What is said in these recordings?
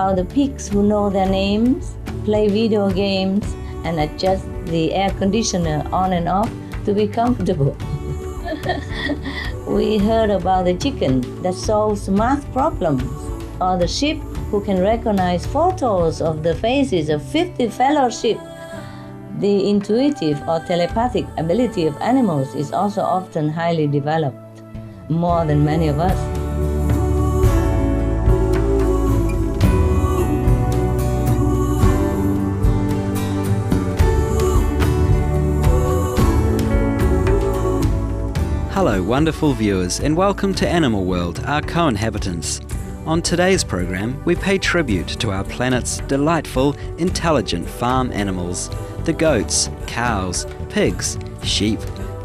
about the pigs who know their names, play video games, and adjust the air conditioner on and off to be comfortable. We heard about the chicken that solves math problems, or the sheep who can recognize photos of the faces of 50 fellow sheep. The intuitive or telepathic ability of animals is also often highly developed, more than many of us. Hello wonderful viewers, and welcome to Animal World, our co-inhabitants. On today's program, we pay tribute to our planet's delightful, intelligent farm animals, the goats, cows, pigs, sheep,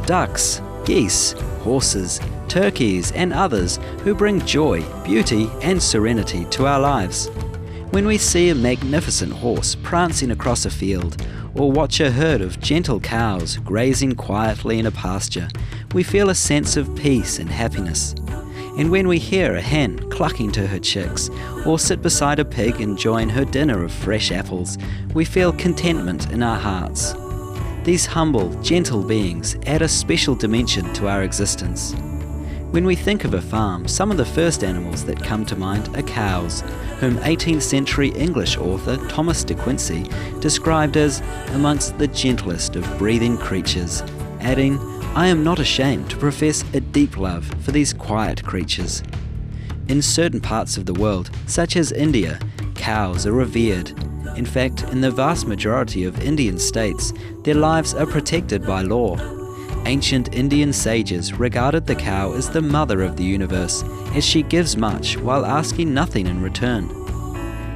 ducks, geese, horses, turkeys and others who bring joy, beauty and serenity to our lives. When we see a magnificent horse prancing across a field, or watch a herd of gentle cows grazing quietly in a pasture, we feel a sense of peace and happiness. And when we hear a hen clucking to her chicks, or sit beside a pig enjoying her dinner of fresh apples, we feel contentment in our hearts. These humble, gentle beings add a special dimension to our existence. When we think of a farm, some of the first animals that come to mind are cows, whom 18th century English author Thomas de Quincey described as amongst the gentlest of breathing creatures, adding, "I am not ashamed to profess a deep love for these quiet creatures." In certain parts of the world, such as India, cows are revered. In fact, in the vast majority of Indian states, their lives are protected by law. Ancient Indian sages regarded the cow as the mother of the universe, as she gives much while asking nothing in return.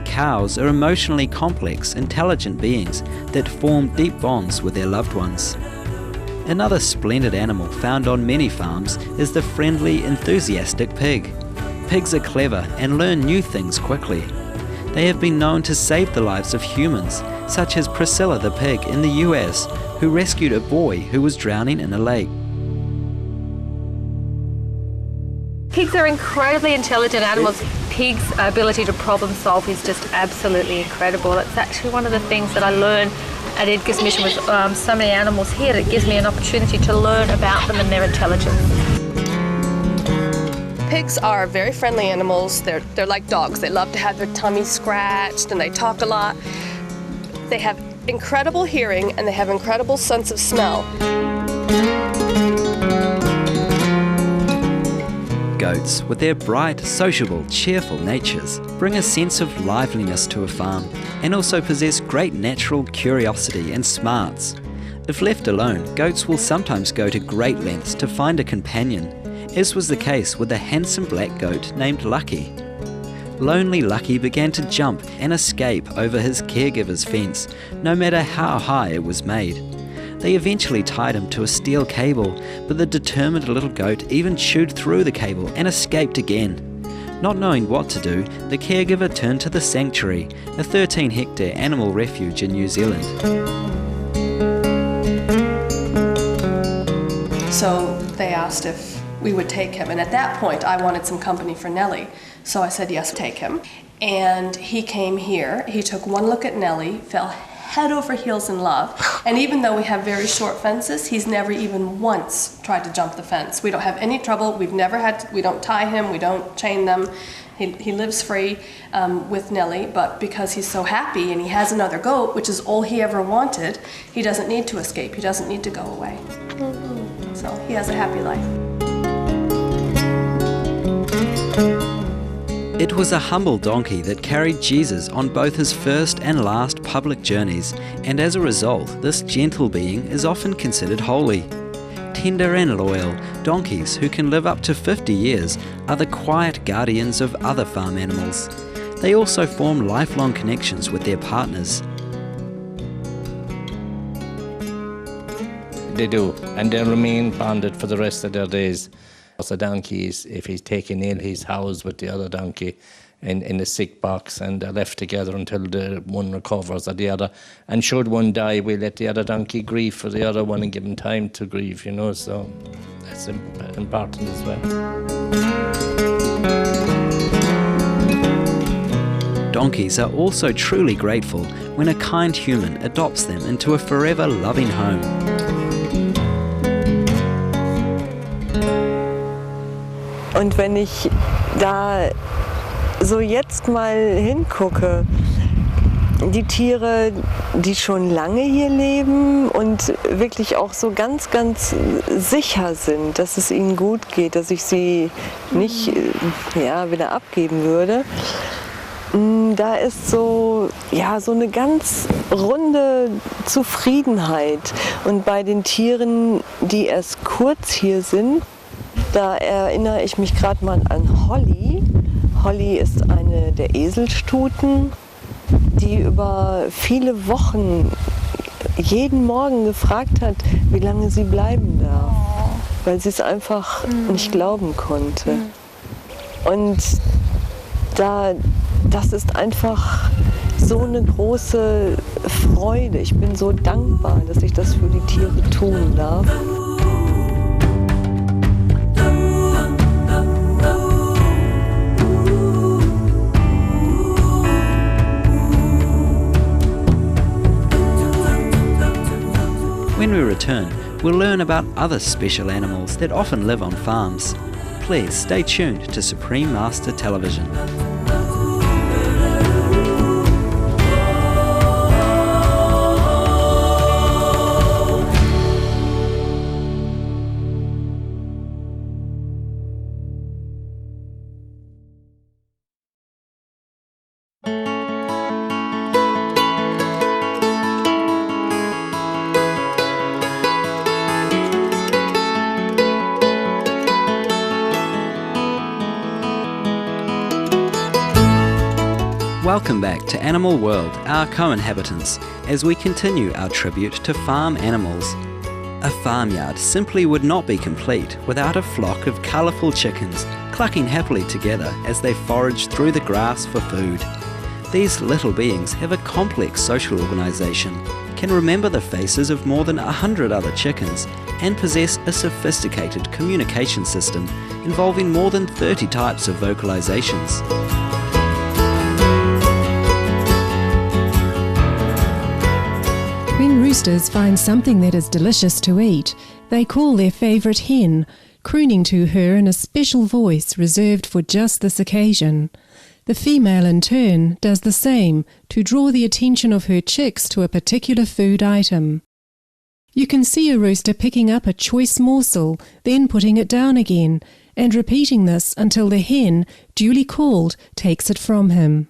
Cows are emotionally complex, intelligent beings that form deep bonds with their loved ones. Another splendid animal found on many farms is the friendly, enthusiastic pig. Pigs are clever and learn new things quickly. They have been known to save the lives of humans, such as Priscilla the pig in the US, who rescued a boy who was drowning in a lake. Pigs are incredibly intelligent animals. Pigs' ability to problem solve is just absolutely incredible. It's actually one of the things that I learned at Edgar's mission with so many animals here. It gives me an opportunity to learn about them and their intelligence. Pigs are very friendly animals. They're like dogs. They love to have their tummies scratched and they talk a lot. They have incredible hearing and they have incredible sense of smell. Goats, with their bright, sociable, cheerful natures, bring a sense of liveliness to a farm and also possess great natural curiosity and smarts. If left alone, goats will sometimes go to great lengths to find a companion, as was the case with a handsome black goat named Lucky. Lonely Lucky began to jump and escape over his caregiver's fence, no matter how high it was made. They eventually tied him to a steel cable, but the determined little goat even chewed through the cable and escaped again. Not knowing what to do, the caregiver turned to the Sanctuary, a 13-hectare animal refuge in New Zealand. So they asked if we would take him, and at that point I wanted some company for Nellie. So I said, yes, take him. And he came here, he took one look at Nellie, fell head over heels in love. And even though we have very short fences, he's never even once tried to jump the fence. We don't have any trouble. We don't tie him, we don't chain them. He lives free with Nellie, but because he's so happy and he has another goat, which is all he ever wanted, he doesn't need to escape. He doesn't need to go away. So he has a happy life. It was a humble donkey that carried Jesus on both his first and last public journeys, and as a result, this gentle being is often considered holy. Tender and loyal, donkeys who can live up to 50 years are the quiet guardians of other farm animals. They also form lifelong connections with their partners. They do, and they remain bonded for the rest of their days. The donkeys, if he's taken ill, he's housed with the other donkey in the sick box, and they're left together until the one recovers or the other. And should one die, we let the other donkey grieve for the other one and give him time to grieve, so that's important as well. Donkeys are also truly grateful when a kind human adopts them into a forever loving home. Und wenn ich da so jetzt mal hingucke, die Tiere, die schon lange hier leben und wirklich auch so ganz, ganz sicher sind, dass es ihnen gut geht, dass ich sie nicht wieder abgeben würde, da ist so eine ganz runde Zufriedenheit. Und bei den Tieren, die erst kurz hier sind, da erinnere ich mich gerade mal an Holly. Holly ist eine der Eselstuten, die über viele Wochen jeden Morgen gefragt hat, wie lange sie bleiben darf, weil sie es einfach nicht glauben konnte. Und das ist einfach so eine große Freude. Ich bin so dankbar, dass ich das für die Tiere tun darf. When we return, we'll learn about other special animals that often live on farms. Please stay tuned to Supreme Master Television. Welcome back to Animal World, our co-inhabitants, as we continue our tribute to farm animals. A farmyard simply would not be complete without a flock of colourful chickens clucking happily together as they forage through the grass for food. These little beings have a complex social organisation, can remember the faces of more than 100 other chickens, and possess a sophisticated communication system involving more than 30 types of vocalizations. When roosters find something that is delicious to eat, they call their favourite hen, crooning to her in a special voice reserved for just this occasion. The female in turn does the same to draw the attention of her chicks to a particular food item. You can see a rooster picking up a choice morsel, then putting it down again, and repeating this until the hen, duly called, takes it from him.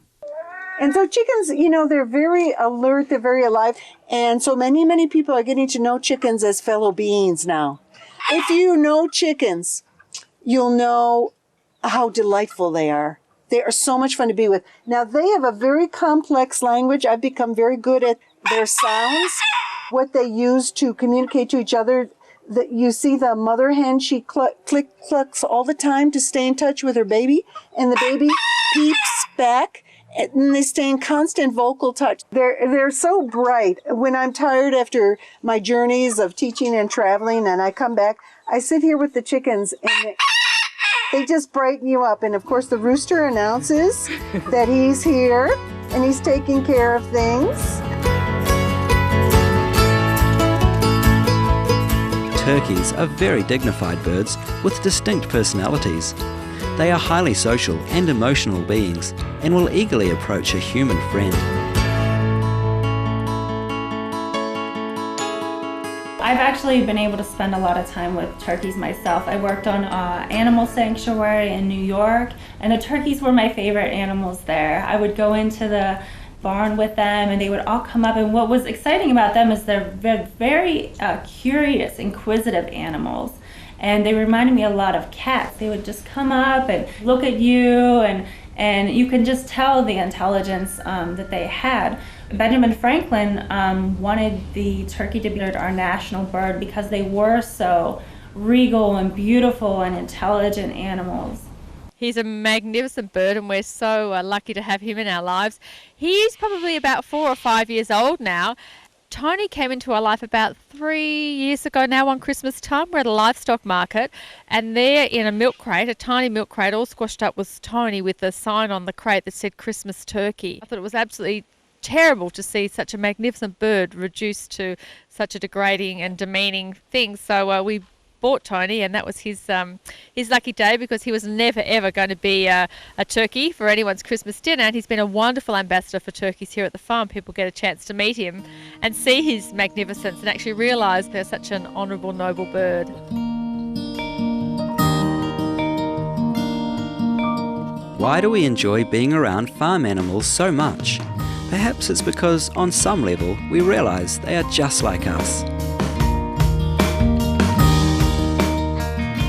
And so chickens, they're very alert, they're very alive. And so many people are getting to know chickens as fellow beings now. If you know chickens, you'll know how delightful they are. They are so much fun to be with. Now, they have a very complex language. I've become very good at their sounds, what they use to communicate to each other. You see the mother hen, she clucks all the time to stay in touch with her baby, and the baby peeps back. And they stay in constant vocal touch. They're so bright. When I'm tired after my journeys of teaching and traveling and I come back, I sit here with the chickens and they just brighten you up. And of course the rooster announces that he's here and he's taking care of things. Turkeys are very dignified birds with distinct personalities. They are highly social and emotional beings and will eagerly approach a human friend. I've actually been able to spend a lot of time with turkeys myself. I worked on an animal sanctuary in New York, and the turkeys were my favorite animals there. I would go into the barn with them and they would all come up, and what was exciting about them is they're very curious, inquisitive animals. And they reminded me a lot of cats. They would just come up and look at you, and you can just tell the intelligence that they had. Benjamin Franklin wanted the turkey to be our national bird because they were so regal and beautiful and intelligent animals. He's a magnificent bird, and we're so lucky to have him in our lives. He is probably about 4 or 5 years old now. Tony came into our life about 3 years ago now on Christmas time. We're at a livestock market, and there in a milk crate, a tiny milk crate, all squashed up, was Tony with a sign on the crate that said Christmas turkey. I thought it was absolutely terrible to see such a magnificent bird reduced to such a degrading and demeaning thing. So we bought Tony, and that was his lucky day, because he was never ever going to be a turkey for anyone's Christmas dinner, and he's been a wonderful ambassador for turkeys here at the farm. People get a chance to meet him and see his magnificence and actually realise they're such an honourable, noble bird. Why do we enjoy being around farm animals so much? Perhaps it's because on some level we realise they are just like us.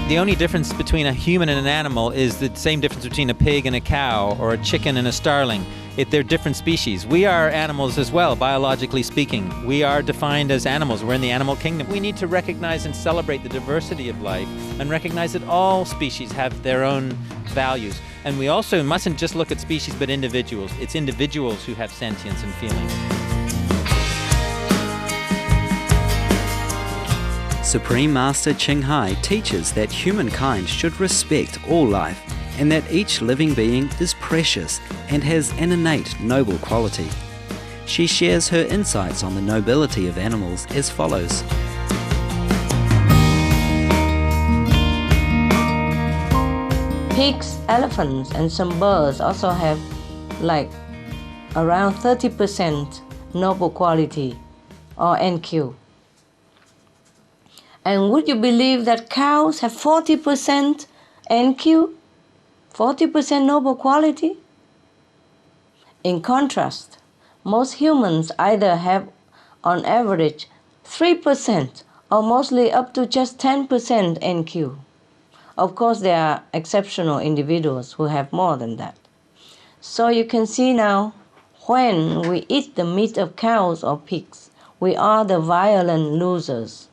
The only difference between a human and an animal is the same difference between a pig and a cow, or a chicken and a starling. They're different species. We are animals as well, biologically speaking. We are defined as animals. We're in the animal kingdom. We need to recognize and celebrate the diversity of life and recognize that all species have their own values. And we also mustn't just look at species but individuals. It's individuals who have sentience and feelings. Supreme Master Ching Hai teaches that humankind should respect all life, and that each living being is precious and has an innate noble quality. She shares her insights on the nobility of animals as follows. Pigs, elephants, and some birds also have like around 30% noble quality or NQ. And would you believe that cows have 40% NQ? 40% noble quality? In contrast, most humans either have on average 3% or mostly up to just 10% NQ. Of course, there are exceptional individuals who have more than that. So you can see now, when we eat the meat of cows or pigs, we are the violent losers.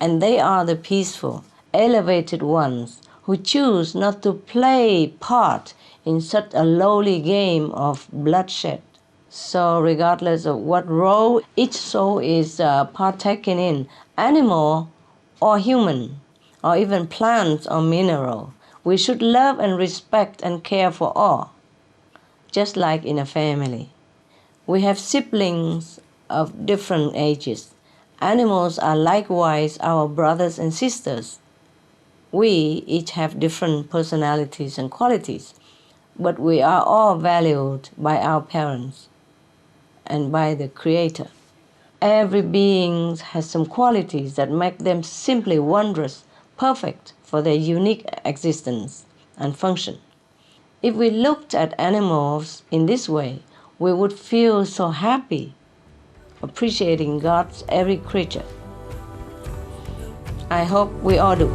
And they are the peaceful, elevated ones who choose not to play part in such a lowly game of bloodshed. So regardless of what role each soul is partaking in, animal or human, or even plants or mineral, we should love and respect and care for all, just like in a family. We have siblings of different ages. Animals are likewise our brothers and sisters. We each have different personalities and qualities, but we are all valued by our parents and by the Creator. Every being has some qualities that make them simply wondrous, perfect for their unique existence and function. If we looked at animals in this way, we would feel so happy, appreciating God's every creature. I hope we all do.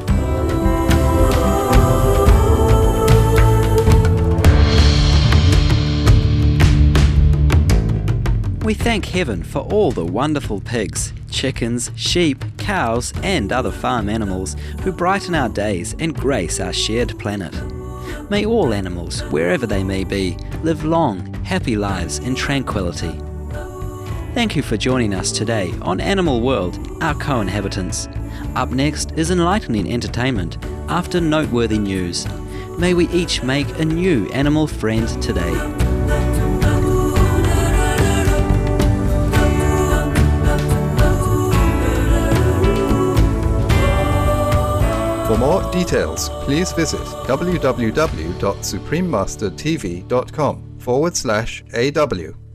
We thank heaven for all the wonderful pigs, chickens, sheep, cows, and other farm animals who brighten our days and grace our shared planet. May all animals, wherever they may be, live long, happy lives in tranquility. Thank you for joining us today on Animal World, our co-inhabitants. Up next is enlightening entertainment after noteworthy news. May we each make a new animal friend today. For more details, please visit www.suprememastertv.com/AW.